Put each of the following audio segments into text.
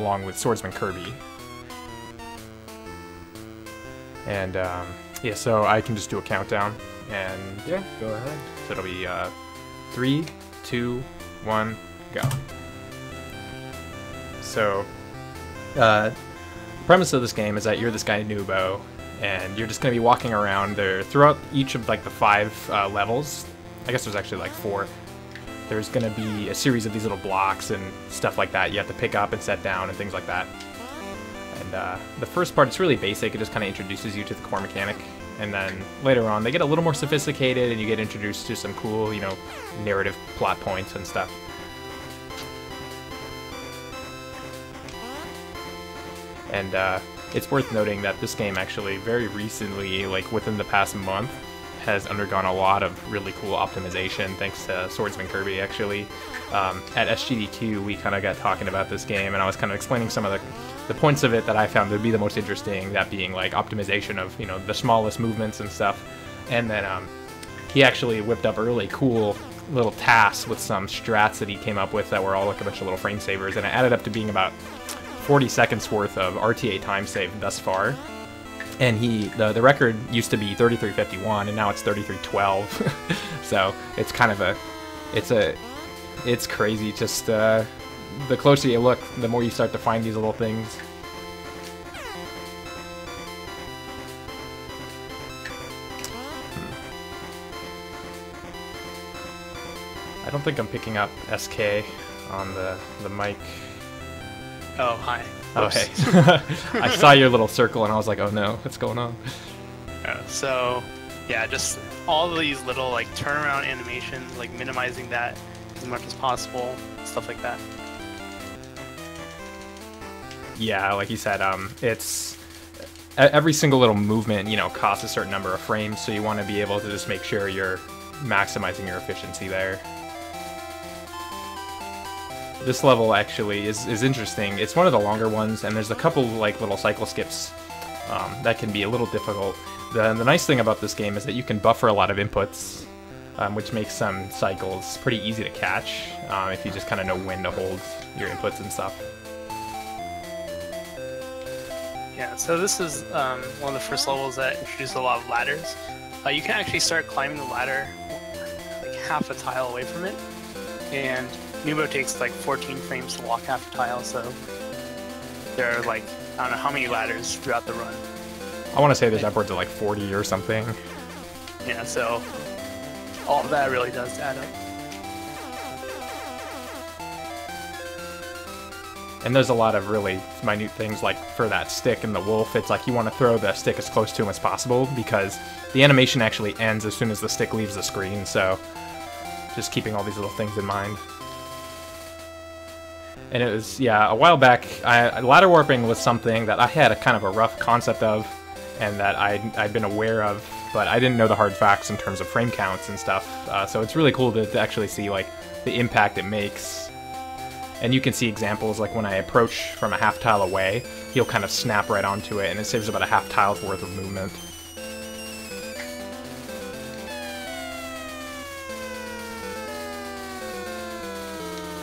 along with Swordsman Kirby. And yeah, so I can just do a countdown, and yeah, go ahead. So it'll be 3, 2, 1, go. So, the premise of this game is that you're this guy Noobow, and you're just going to be walking around there throughout each of like the 5 levels. I guess there's actually like 4. There's going to be a series of these little blocks and stuff like that you have to pick up and set down and things like that. And the first part, it's really basic. It just kind of introduces you to the core mechanic. And then later on, they get a little more sophisticated, and you get introduced to some cool, you know, narrative plot points and stuff. And it's worth noting that this game actually very recently, like within the past month, has undergone a lot of really cool optimization thanks to Swordsman Kirby, actually. At SGDQ, we kind of got talking about this game, and I was kind of explaining some of the points of it that I found to be the most interesting, that being like optimization of, you know, the smallest movements and stuff. And then he actually whipped up a really cool little task with some strats that he came up with that were all like a bunch of little frame savers, and it added up to being about 40 seconds worth of RTA time saved thus far. And the record used to be 33:51, and now it's 33:12. So it's kind of it's crazy. Just the closer you look, the more you start to find these little things. I don't think I'm picking up SK on the mic. Oh, hi. Oh, hey. I saw your little circle and I was like, oh no, what's going on? So, yeah, just all of these little like turnaround animations, like minimizing that as much as possible, stuff like that. Yeah, like you said, it's every single little movement, you know, costs a certain number of frames, so you want to be able to just make sure you're maximizing your efficiency there. This level actually is interesting. It's one of the longer ones, and there's a couple like little cycle skips that can be a little difficult. The nice thing about this game is that you can buffer a lot of inputs, which makes some cycles pretty easy to catch if you just kind of know when to hold your inputs and stuff. Yeah, so this is one of the first levels that introduced a lot of ladders. You can actually start climbing the ladder like half a tile away from it, and Noobow takes like 14 frames to walk half a tile, so there are like, I don't know how many ladders throughout the run. I want to say there's upwards of like 40 or something. Yeah, so all of that really does add up. And there's a lot of really minute things, like for that stick and the wolf, it's like you want to throw the stick as close to him as possible because the animation actually ends as soon as the stick leaves the screen, so just keeping all these little things in mind. And it was, yeah, a while back, ladder warping was something that I had a kind of a rough concept of, and that I'd been aware of, but I didn't know the hard facts in terms of frame counts and stuff. So it's really cool to actually see like the impact it makes. And you can see examples like when I approach from a half tile away, he'll kind of snap right onto it, and it saves about a half tile's worth of movement.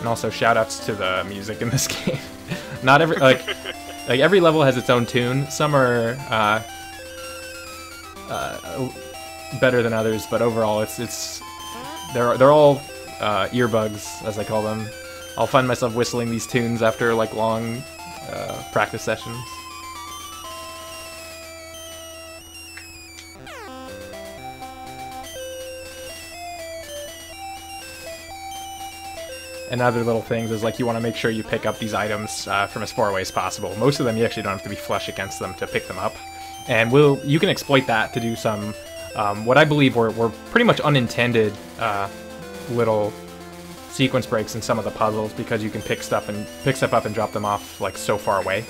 And also shoutouts to the music in this game. Not every like every level has its own tune. Some are better than others, but overall they're all earbugs, as I call them. I'll find myself whistling these tunes after like long practice sessions. And other little things is like you want to make sure you pick up these items from as far away as possible. Most of them you actually don't have to be flush against them to pick them up. And you can exploit that to do some, what I believe were pretty much unintended little sequence breaks in some of the puzzles, because you can pick stuff up and drop them off like so far away.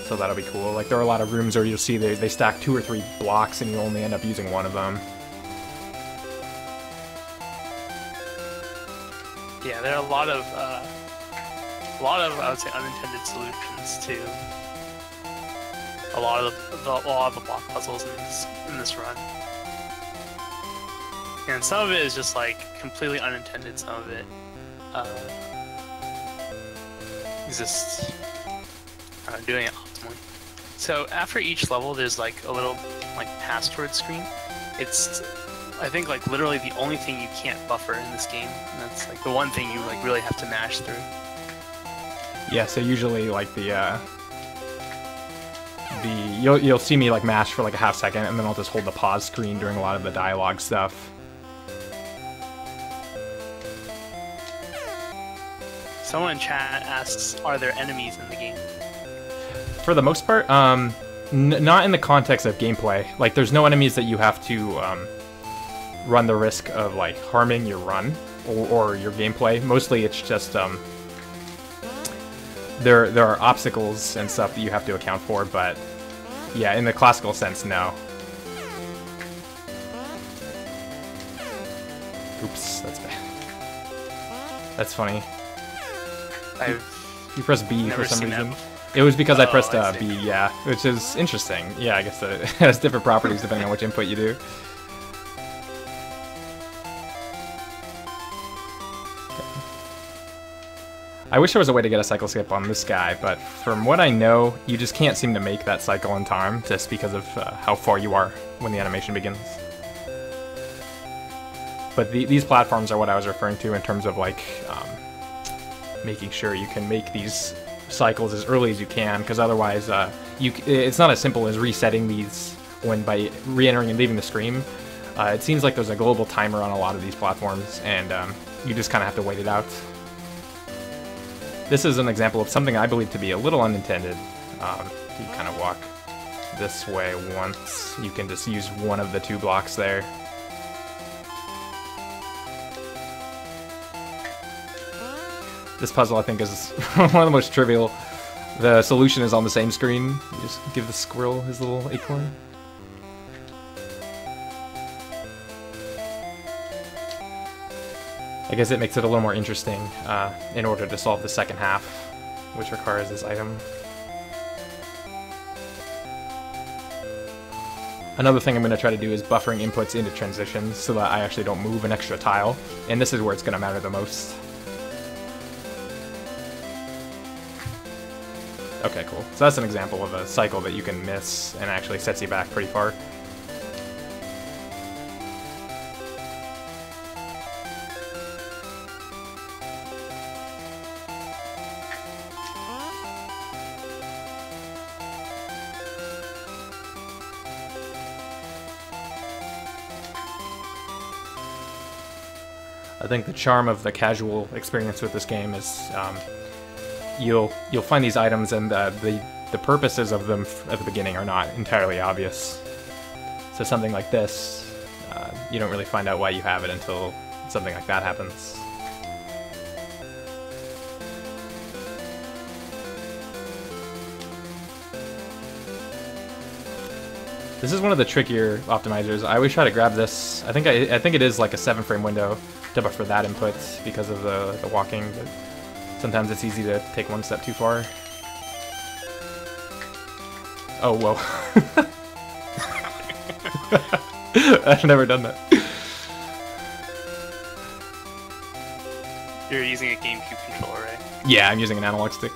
So that'll be cool. Like there are a lot of rooms where you'll see they stack 2 or 3 blocks and you only end up using one of them. Yeah, there are a lot of I would say unintended solutions to a lot of the block puzzles in this run. And some of it is just like completely unintended. Some of it is just doing it optimally. So after each level, there's like a little like password screen. It's, I think, like literally the only thing you can't buffer in this game. And that's like the one thing you like really have to mash through. Yeah, so usually like you'll see me like mash for like a half second, and then I'll just hold the pause screen during a lot of the dialogue stuff. Someone in chat asks, are there enemies in the game? For the most part, not in the context of gameplay. Like, there's no enemies that you have to run the risk of like harming your run or your gameplay. Mostly, it's just there are obstacles and stuff that you have to account for. But yeah, in the classical sense, no. Oops, that's bad. That's funny. You press B for some reason. It was because I pressed B, yeah, which is interesting. Yeah, I guess it has different properties depending on which input you do. I wish there was a way to get a cycle skip on this guy, but from what I know, you just can't seem to make that cycle in time just because of how far you are when the animation begins. But these platforms are what I was referring to in terms of like making sure you can make these cycles as early as you can, because otherwise it's not as simple as resetting these by re-entering and leaving the stream. It seems like there's a global timer on a lot of these platforms, and you just kind of have to wait it out. This is an example of something I believe to be a little unintended. You kind of walk this way once, you can just use one of the two blocks there. This puzzle, I think, is one of the most trivial. The solution is on the same screen. You just give the squirrel his little acorn. I guess it makes it a little more interesting in order to solve the second half, which requires this item. Another thing I'm going to try to do is buffering inputs into transitions so that I actually don't move an extra tile, and this is where it's going to matter the most. Okay, cool. So that's an example of a cycle that you can miss and actually sets you back pretty far. I think the charm of the casual experience with this game is you'll find these items, and the purposes of them at the beginning are not entirely obvious. So something like this, you don't really find out why you have it until something like that happens. This is one of the trickier optimizers. I always try to grab this. I think it is like a 7-frame window to buffer that input because of the walking, but sometimes it's easy to take one step too far. Oh, whoa. I've never done that. You're using a GameCube controller, right? Yeah, I'm using an analog stick.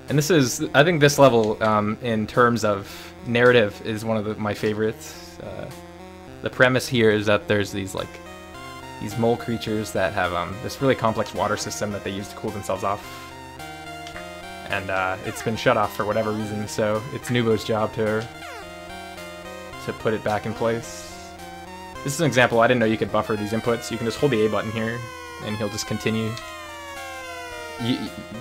And this is, I think this level, in terms of narrative, is one of my favorites. The premise here is that there's these mole creatures that have this really complex water system that they use to cool themselves off. And it's been shut off for whatever reason, so it's Noobow's job to put it back in place. This is an example. I didn't know you could buffer these inputs. You can just hold the A button here, and he'll just continue.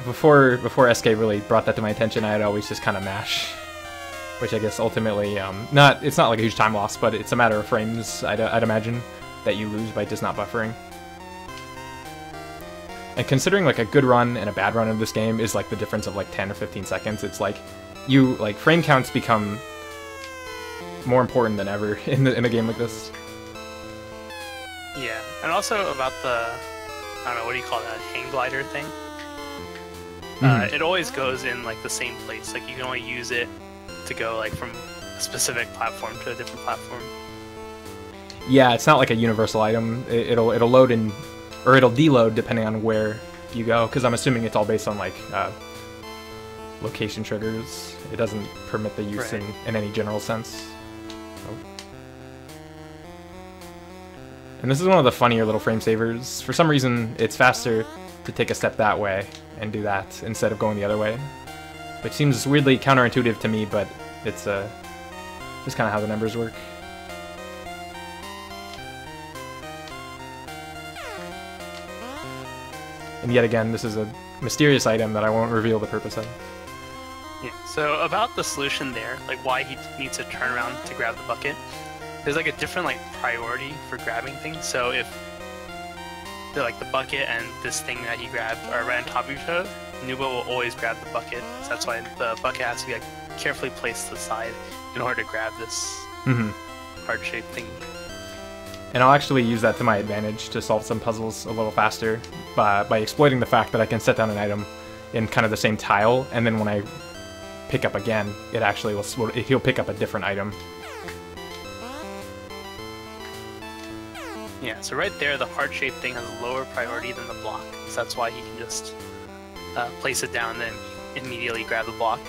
Before SK really brought that to my attention, I'd always just kind of mash, which I guess ultimately, it's not like a huge time loss, but it's a matter of frames, I'd imagine, that you lose by just not buffering. And considering like a good run and a bad run of this game is like the difference of like 10 or 15 seconds, it's like frame counts become more important than ever in a game like this. Yeah, and also about the, I don't know, what do you call that, hang glider thing? It always goes in like the same place. Like you can only use it to go like from a specific platform to a different platform. Yeah, it's not like a universal item. It'll load in or it'll deload depending on where you go, because I'm assuming it's all based on like location triggers. It doesn't permit the use in any general sense. Oh. And this is one of the funnier little frame savers. For some reason, it's faster to take a step that way and do that instead of going the other way, which seems weirdly counterintuitive to me, but it's just kind of how the numbers work. And yet again, this is a mysterious item that I won't reveal the purpose of. Yeah, so about the solution there, like why he needs to turn around to grab the bucket, there's like a different like priority for grabbing things. So if like the bucket and this thing that he grabbed are right on top of each other, Noobow will always grab the bucket. So that's why the bucket has to be like carefully placed to the side in order to grab this heart-shaped thing. And I'll actually use that to my advantage to solve some puzzles a little faster by exploiting the fact that I can set down an item in kind of the same tile, and then when I pick up again, it actually will he'll pick up a different item. Yeah, so right there, the heart-shaped thing has a lower priority than the block, so that's why he can just place it down and then immediately grab the block.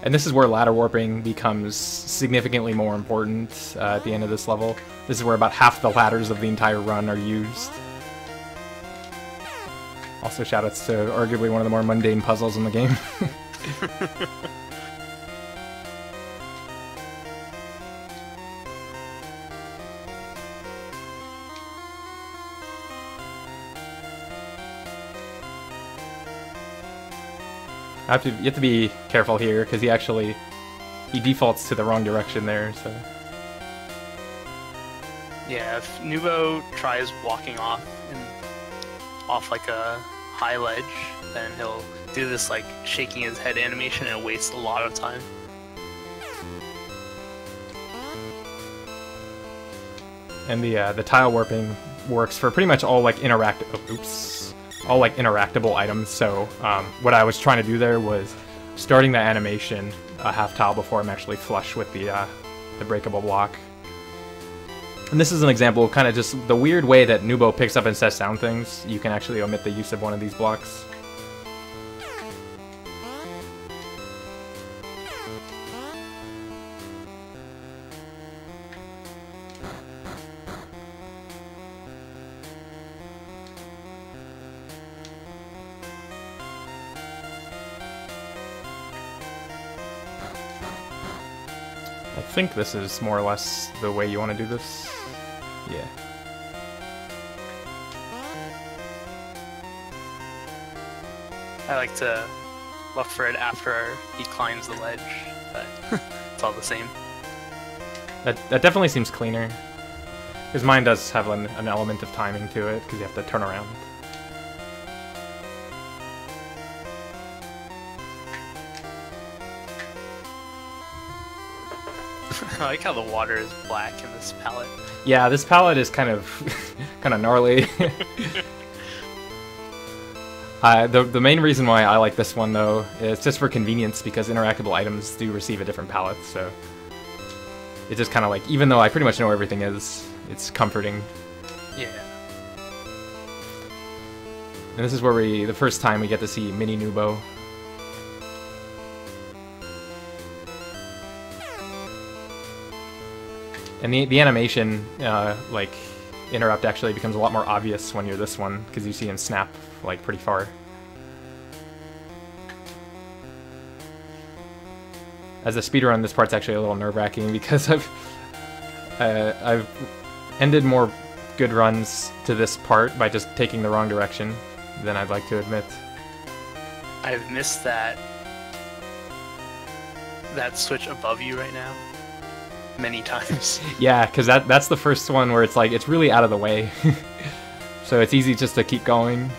And this is where ladder warping becomes significantly more important at the end of this level. This is where about half the ladders of the entire run are used. Also shoutouts to arguably one of the more mundane puzzles in the game. You have to be careful here, because he defaults to the wrong direction there, so... Yeah, if Noobow tries walking off like a high ledge, then he'll do this like shaking his head animation and waste a lot of time. And the tile warping works for pretty much all like all like interactable items. So what I was trying to do there was starting the animation a half tile before I'm actually flush with the breakable block. And this is an example of kind of just the weird way that Noobow picks up and sets down things. You can actually omit the use of one of these blocks. I think this is more or less the way you want to do this. Yeah. I like to look for it after he climbs the ledge, but it's all the same. That definitely seems cleaner. Because mine does have an element of timing to it, because you have to turn around. I like how the water is black in this palette. Yeah, this palette is kind of gnarly. The main reason why I like this one, though, is just for convenience, because interactable items do receive a different palette, so... It's just kind of like, even though I pretty much know where everything is, it's comforting. Yeah. And this is where the first time we get to see mini Noobow. And the animation, like, interrupt actually becomes a lot more obvious when you're this one, because you see him snap, like, pretty far. As a speedrun, this part's actually a little nerve-wracking, because I've ended more good runs to this part by just taking the wrong direction than I'd like to admit. I've missed that switch above you right now many times. Yeah, because that's the first one where it's like, it's really out of the way. So it's easy just to keep going.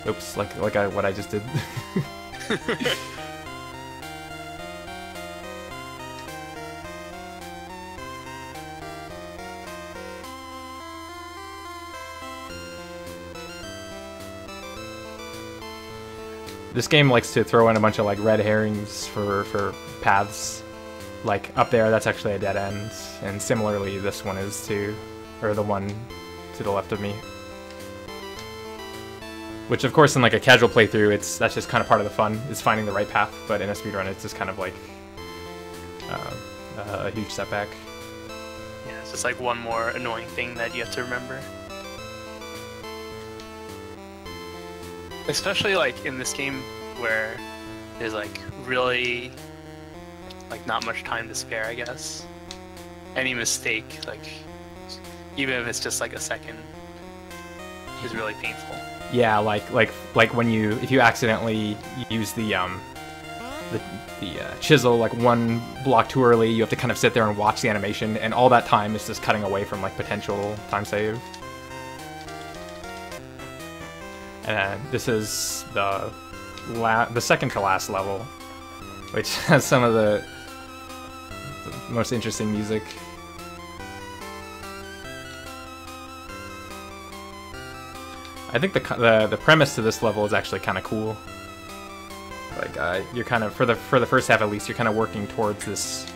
Oops, like what I just did. This game likes to throw in a bunch of like red herrings for paths. Like up there, that's actually a dead end, and similarly, this one is too, or the one to the left of me. Which, of course, in like a casual playthrough, that's just kind of part of the fun, is finding the right path. But in a speedrun, it's just kind of like a huge setback. Yeah, it's just like one more annoying thing that you have to remember. Especially like in this game where there's like really like not much time to spare, I guess. Any mistake, like even if it's just like a second, is really painful. Yeah, like when if you accidentally use the chisel like one block too early, you have to kind of sit there and watch the animation, and all that time is just cutting away from like potential time save. And this is the second to last level, which has some of the most interesting music. I think the premise to this level is actually kind of cool. Like you're kind of for the first half at least, you're kind of working towards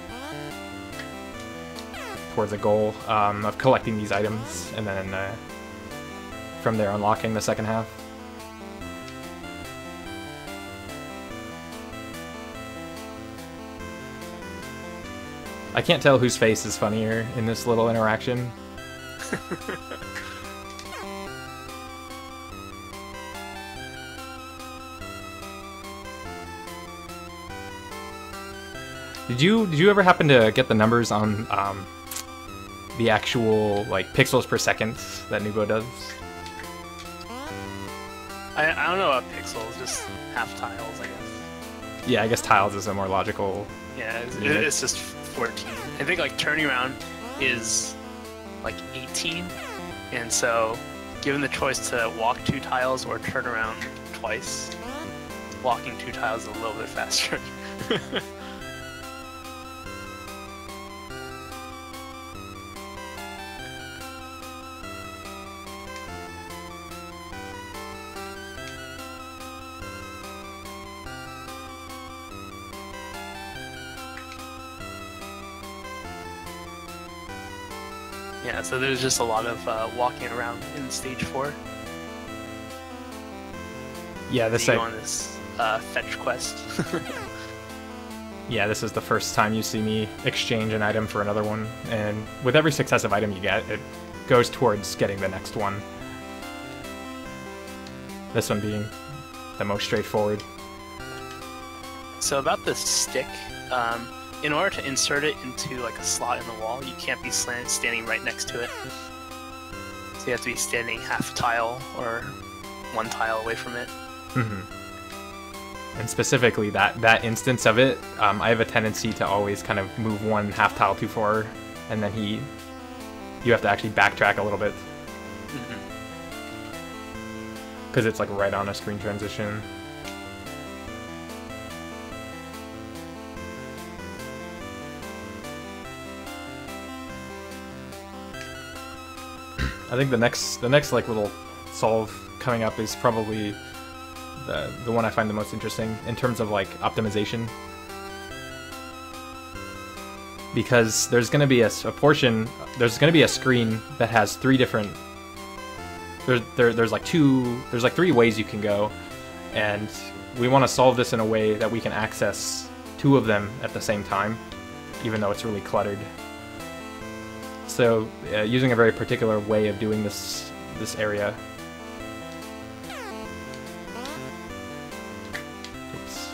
a goal of collecting these items, and then from there unlocking the second half. I can't tell whose face is funnier in this little interaction. Did you ever happen to get the numbers on the actual like pixels per second that Noobow does? I don't know about pixels, just half tiles, I guess. Yeah, I guess tiles is a more logical. Yeah, it's just 14. I think like turning around is like 18, and so given the choice to walk 2 tiles or turn around twice, walking 2 tiles is a little bit faster. Yeah, so there's just a lot of walking around in stage 4. Yeah, you go on this fetch quest. Yeah, this is the first time you see me exchange an item for another one, and with every successive item you get, it goes towards getting the next one. This one being the most straightforward. So about this stick, in order to insert it into like a slot in the wall, you can't be standing right next to it. So you have to be standing half a tile or 1 tile away from it. Mm-hmm. And specifically that instance of it, I have a tendency to always kind of move 1 half tile too far, and then you have to actually backtrack a little bit. Because it's like right on a screen transition. I think the next like little solve coming up is probably the one I find the most interesting in terms of like optimization, because there's going to be a screen that has 3 different. There's like 3 ways you can go, and we want to solve this in a way that we can access 2 of them at the same time, even though it's really cluttered. So, using a very particular way of doing this area. Oops.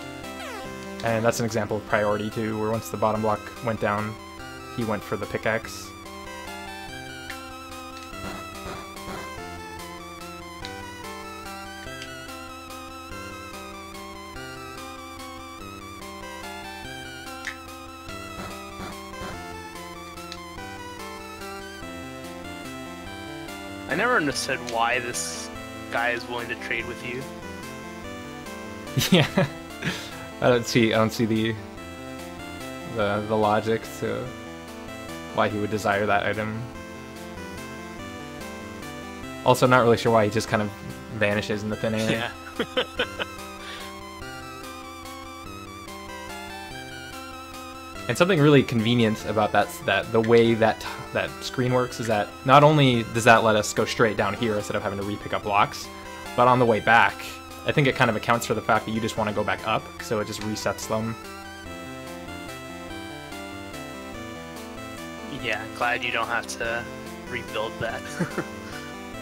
And that's an example of priority too, where once the bottom block went down, he went for the pickaxe. I never understood why this guy is willing to trade with you. Yeah, I don't see the logic to why he would desire that item. Also, not really sure why he just kind of vanishes in the thin air. Yeah. And something really convenient about that the way that screen works is that not only does that let us go straight down here instead of having to re-pick up blocks, but on the way back, I think it kind of accounts for the fact that you just want to go back up, so it just resets them. Yeah, glad you don't have to rebuild that.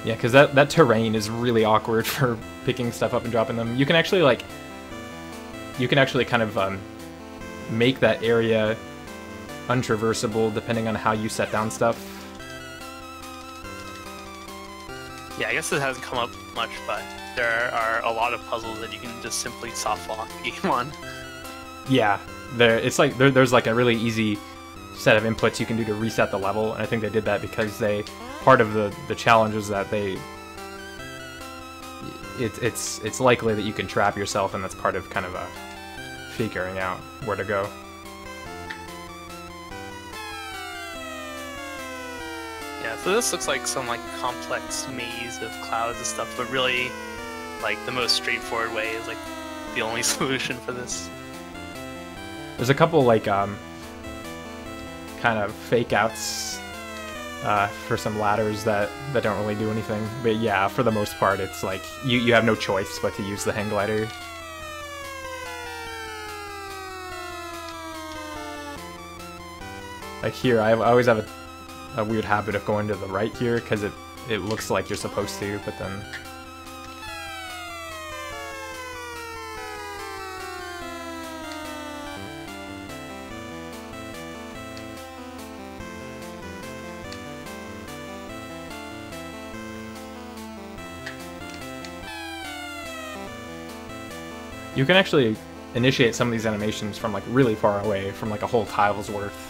Yeah, because that terrain is really awkward for picking stuff up and dropping them. You can actually kind of make that area untraversable depending on how you set down stuff. Yeah, I guess it hasn't come up much, but there are a lot of puzzles that you can just simply soft lock the game on. Yeah, there's like a really easy set of inputs you can do to reset the level, and I think they did that because part of the challenge is that it's likely that you can trap yourself, and that's part of kind of figuring out where to go. Yeah, so this looks like some complex maze of clouds and stuff, but really the most straightforward way is the only solution for this. There's a couple kind of fake outs for some ladders that don't really do anything, but yeah, for the most part it's you have no choice but to use the hang glider. Here, I always have a weird habit of going to the right here because it looks like you're supposed to, but then you can actually initiate some of these animations from really far away, from a whole tile's worth.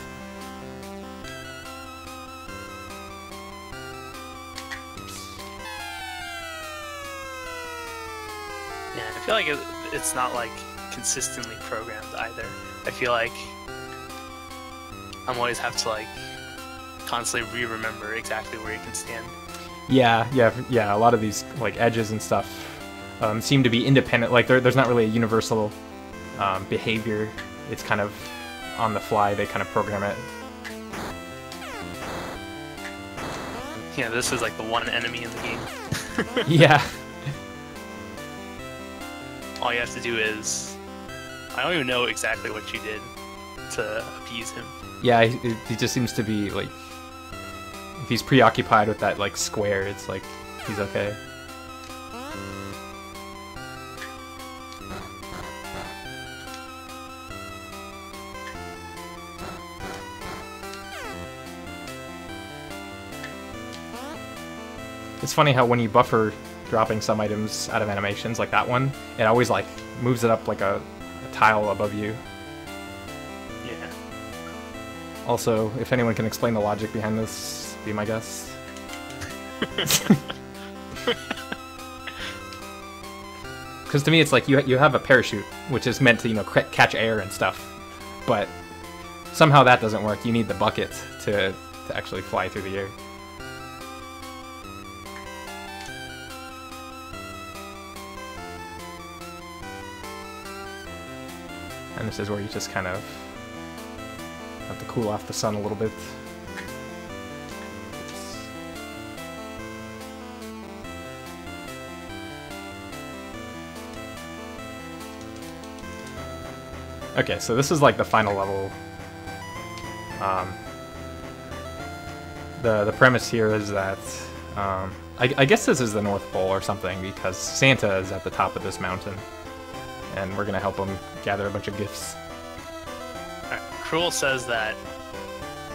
Yeah, I feel like it's not consistently programmed either. I feel like I'm always have to constantly re-remember exactly where you can stand. Yeah. A lot of these edges and stuff seem to be independent. There's not really a universal behavior. It's kind of on the fly. They kind of program it. Yeah, this is the one enemy in the game. Yeah. All you have to do is... I don't even know exactly what you did to appease him. Yeah, he just seems to be if he's preoccupied with that square, it's he's okay. It's funny how when you buffer dropping some items out of animations like that one, it always moves it up a tile above you. Yeah. Also, if anyone can explain the logic behind this, be my guest. Because to me, it's you have a parachute, which is meant to catch air and stuff, but somehow that doesn't work. You need the bucket to actually fly through the air. And this is where you just kind of have to cool off the sun a little bit. Okay, so this is the final level. The premise here is that I guess this is the North Pole or something, because Santa is at the top of this mountain, and we're gonna help him gather a bunch of gifts. Cruel says that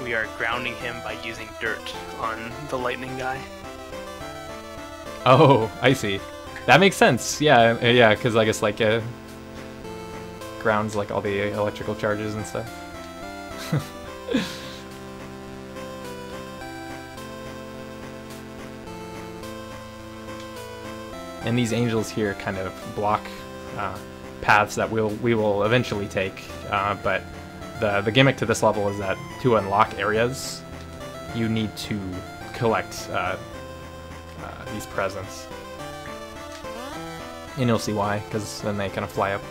we are grounding him by using dirt on the lightning guy. Oh, I see. That makes sense. Yeah, because I guess grounds all the electrical charges and stuff. And these angels here kind of block paths that we will eventually take, but the gimmick to this level is that to unlock areas, you need to collect these presents. And you'll see why, because then they kind of fly up.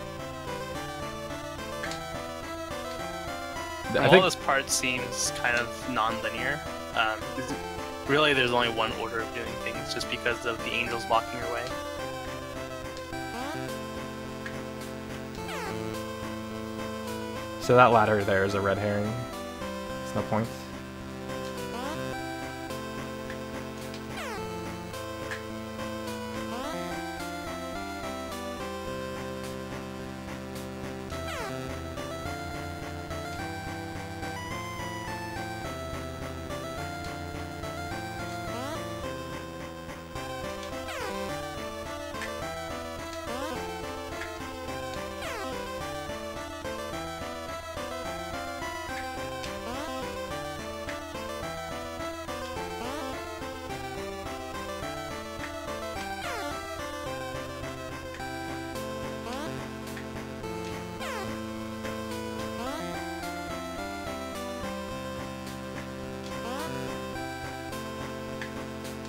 I While think this part seems kind of non-linear, really there's only one order of doing things, just because of the angels blocking your way. so. That ladder there is a red herring. It's no point.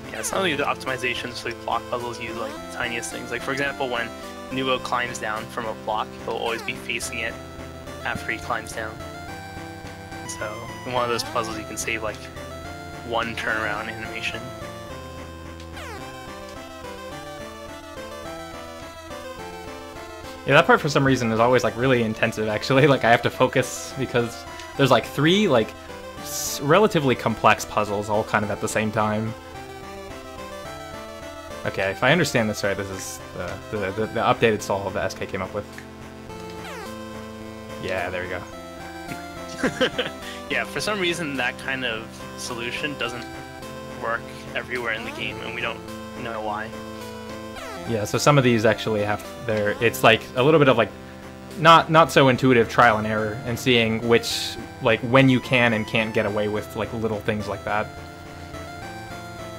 Yeah, some of the optimizations for the block puzzles use like the tiniest things. Like for example, when Noobow climbs down from a block, he'll always be facing it after he climbs down. So in one of those puzzles, you can save like one turnaround animation. Yeah, that part for some reason is always like really intensive. Actually, like I have to focus because there's like three like relatively complex puzzles all kind of at the same time. Okay, if I understand this right, this is the updated solve that SK came up with. Yeah, there we go. Yeah, for some reason that kind of solution doesn't work everywhere in the game, and we don't know why. Yeah, so some of these actually have their... It's like a little bit of like not so intuitive trial and error and seeing which, like when you can and can't get away with like little things like that.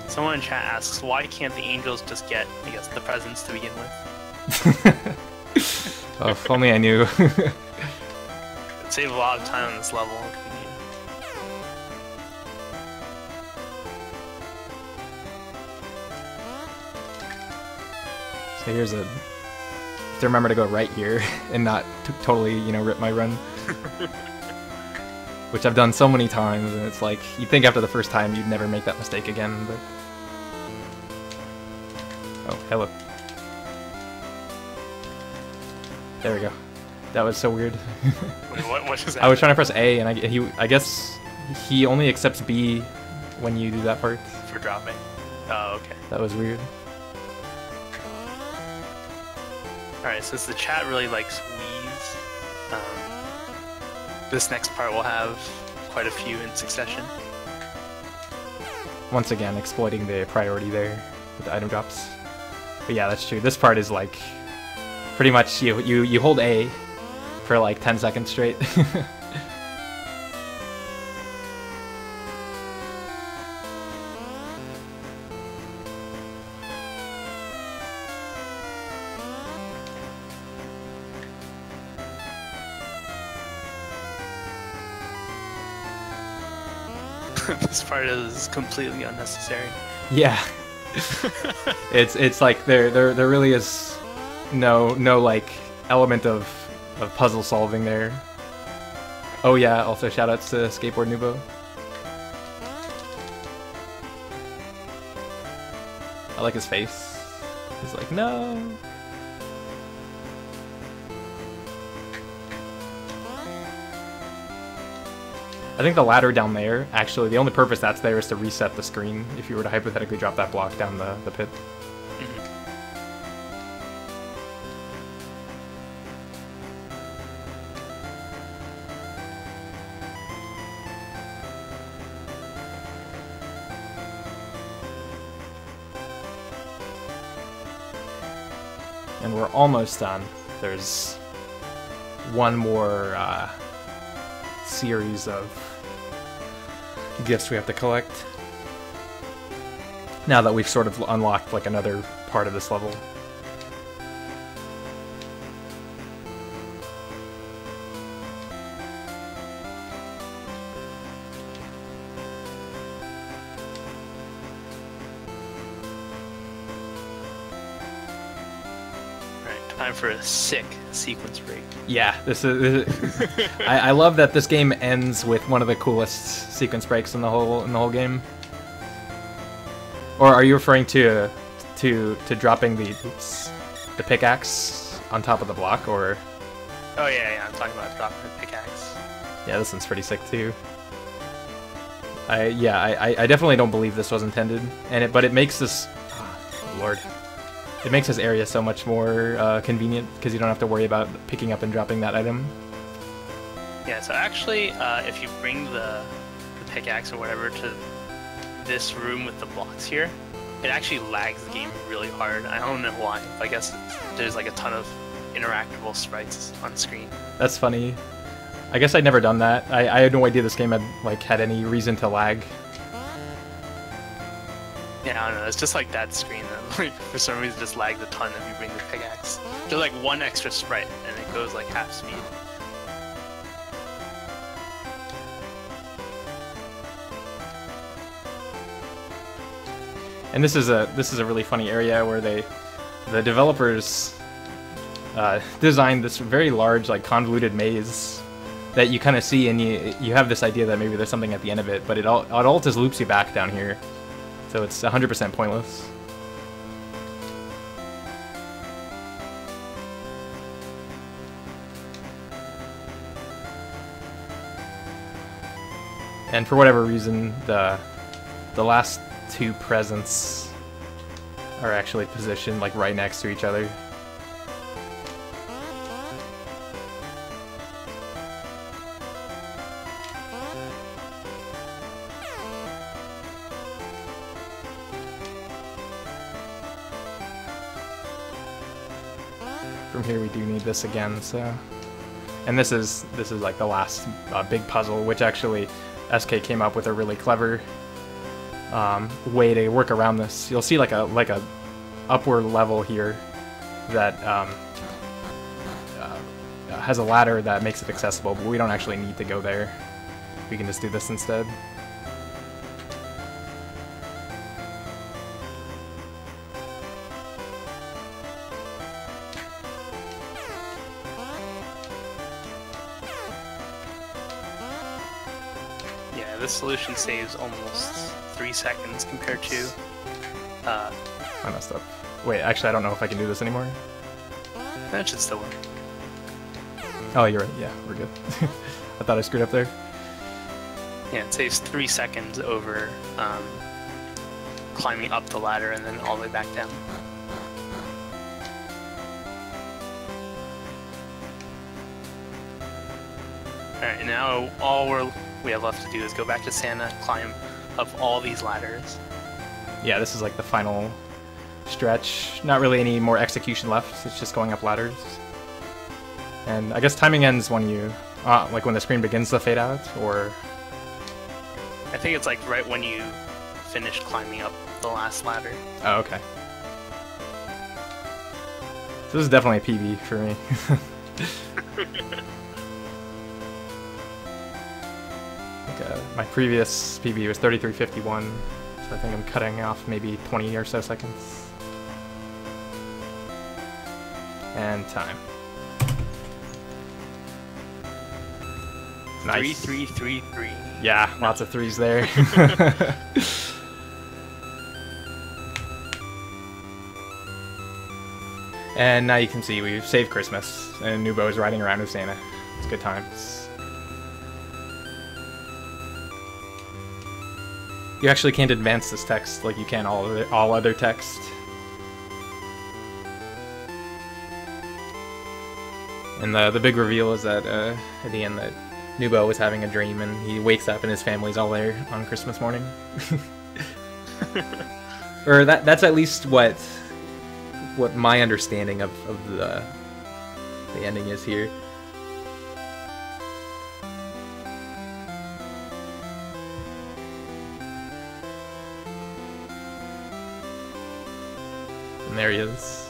Someone in chat asks, why can't the angels just get, I guess, the presents to begin with? Oh, if only I knew. It'd save a lot of time on this level. So here's a... To remember to go right here and not totally, you know, rip my run. Which I've done so many times, and it's like, you'd think after the first time you'd never make that mistake again, but... Oh, hello. There we go. That was so weird. Wait, what is that? I was trying to press A, and I guess he only accepts B when you do that part. For dropping. Oh, okay. That was weird. Alright, since the chat really likes Wii's, this next part will have quite a few in succession. Once again, exploiting the priority there with the item drops. But yeah, that's true. This part is like pretty much you hold A for like 10 seconds straight. This part is completely unnecessary. Yeah. it's like there really is no like element of puzzle solving there. Oh yeah, also shoutouts to Skateboard Noobow. I like his face. He's like, no. I think the ladder down there, actually, the only purpose that's there is to reset the screen if you were to hypothetically drop that block down the pit. And we're almost done. There's one more series of gifts we have to collect. Now that we've sort of unlocked like another part of this level. Time for a sick sequence break. Yeah, I love that this game ends with one of the coolest sequence breaks in the whole game. Or are you referring to dropping the pickaxe on top of the block, or? Oh yeah, I'm talking about dropping the pickaxe. Yeah, this one's pretty sick too. I definitely don't believe this was intended, but it makes this, oh, Lord, it makes this area so much more convenient because you don't have to worry about picking up and dropping that item. Yeah, so actually, if you bring the pickaxe or whatever to this room with the blocks here, it actually lags the game really hard. I don't know why. I guess there's like a ton of interactable sprites on screen. That's funny. I guess I'd never done that. I had no idea this game had any reason to lag. Yeah, I don't know. It's just like that screen that, like, for some reason just lags a ton if you bring the pickaxe. There's like one extra sprite and it goes like half speed. And this is a really funny area where the developers designed this very large, like, convoluted maze that you kind of see, and you have this idea that maybe there's something at the end of it, but it all just loops you back down here, so it's 100% pointless. And for whatever reason, the last two presents are actually positioned like right next to each other. From here we do need this again, so, and this is like the last big puzzle, which actually SK came up with a really clever way to work around this. You'll see like a upward level here that has a ladder that makes it accessible, but we don't actually need to go there. We can just do this instead. Yeah, this solution saves almost 3 seconds compared to... I messed up. Wait, actually I don't know if I can do this anymore. That should still work. Oh, you're right. Yeah, we're good. I thought I screwed up there. Yeah, it saves 3 seconds over climbing up the ladder and then all the way back down. Alright, now all we have left to do is go back to Santa, climb up all these ladders. Yeah, this is like the final stretch. Not really any more execution left. It's just going up ladders. And I guess timing ends when you, like when the screen begins to fade out, or... I think it's like right when you finish climbing up the last ladder. Oh, okay. So this is definitely a PB for me. My previous PB was 33:51, so I think I'm cutting off maybe 20 or so seconds. And time. Nice. 3333. Yeah, lots of threes there. And now you can see we've saved Christmas, and Noobow is riding around with Santa. It's good times. You actually can't advance this text like you can all other text. And the big reveal is that at the end that Noobow was having a dream and he wakes up and his family's all there on Christmas morning. Or that's at least what my understanding of the ending is here. And there he is.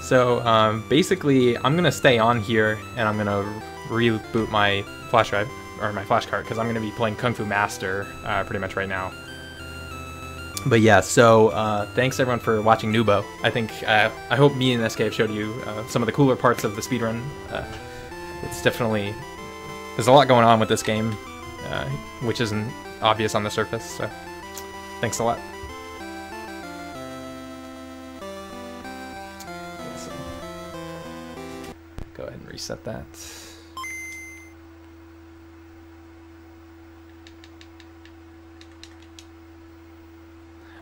So basically, I'm gonna stay on here, and I'm gonna reboot my flash drive, or my flashcard, because I'm going to be playing Kung Fu Master pretty much right now. But yeah, so thanks everyone for watching Noobow. I think I hope me and SK have showed you some of the cooler parts of the speedrun. It's definitely, there's a lot going on with this game, which isn't obvious on the surface. So thanks a lot. So, go ahead and reset that.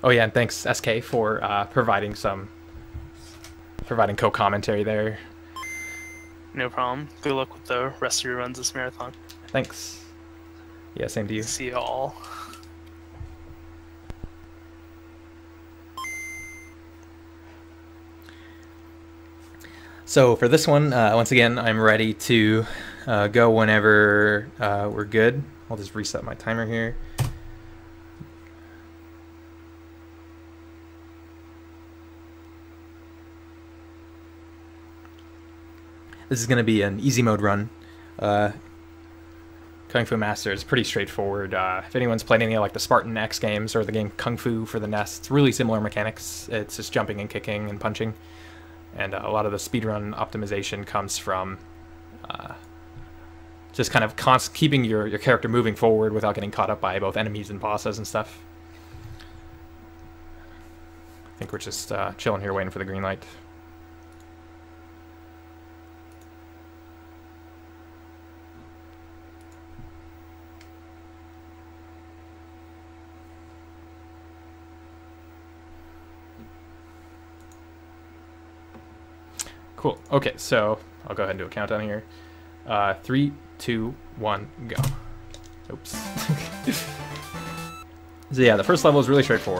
Oh yeah, and thanks SK for providing co-commentary there. No problem. Good luck with the rest of your runs this marathon. Thanks. Yeah, same to you. See you all. So for this one, once again, I'm ready to go whenever we're good. I'll just reset my timer here. This is going to be an easy mode run. Kung Fu Master is pretty straightforward. If anyone's played any of like the Spartan X games or the game Kung Fu for the NES, it's really similar mechanics. It's just jumping and kicking and punching. And a lot of the speedrun optimization comes from just kind of keeping your character moving forward without getting caught up by both enemies and bosses and stuff. I think we're just chilling here waiting for the green light. Cool. Okay, so I'll go ahead and do a countdown here. 3, 2, 1, go. Oops. So yeah, the first level is really straightforward.